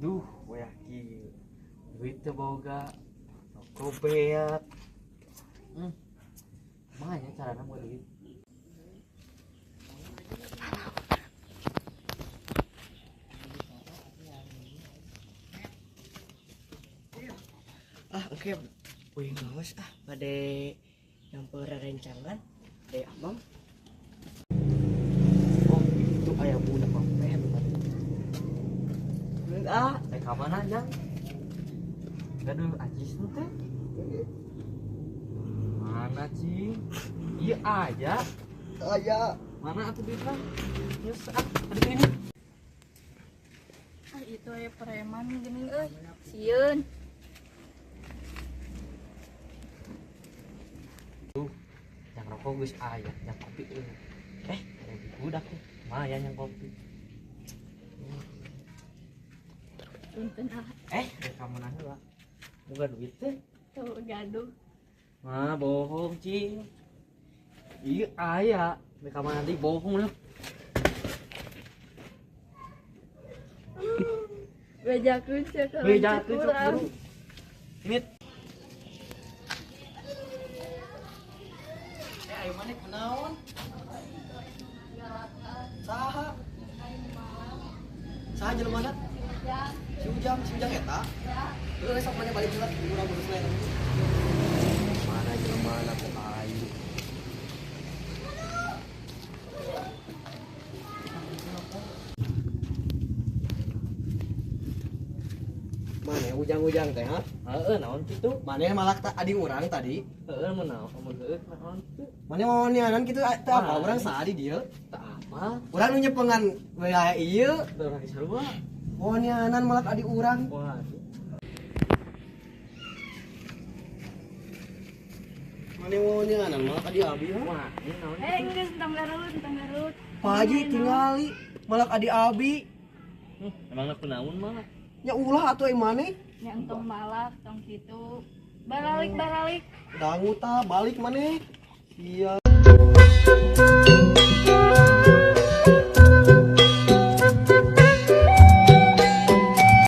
Duh, yakin duit teh boga kobeat. Makanya caranya mau duit. Oke, wih ngawas pada yang perencangan deh abang. Oh, itu ayah budak mampet. Enggak, Ka mana jang? Gaduh ajis nu teh. Mana cing? Iya aja. Mana atuh duitnya? Nyus ada ini. Itu aya preman geuning sieun. Yang rokok geus aya, yang kopi ada di budak teh. Lumayan yang kopi. Punten Reka mana heula? Boga duit teh. tuh gaduh. Bohong cing. Iya aya. Reka mana nanti bohong lu. Bejakeun sia kalau Beja tuh kurang. bro. Ini ayo manik menaon? Saha? Saha jelema mana? Si Ujang eta? Heeh, sok mana balik heula urang urus lain. mana jelema na kok ayu. Mana Ujang teh ha? Heeh, naon kitu? Mana malak adi urang tadi? Heeh, mun naon kitu? Mana mau nianan kitu teh apa urang saha di dieu? Tak apa. Urang nu nyepengan wilayah ieu. Dorang sarua. Mau nianan malak adi urang. Waduh. Mana mau nianan malak adi abi ha? Wah, ini naon? Geus tong garut. Pak Haji tingali malak adi abi. Emang nak naon mah? Nya ulah atuh ai maneh. Nya entong malak tong kitu. Baralik. Dangu ta balik maneh. Iya.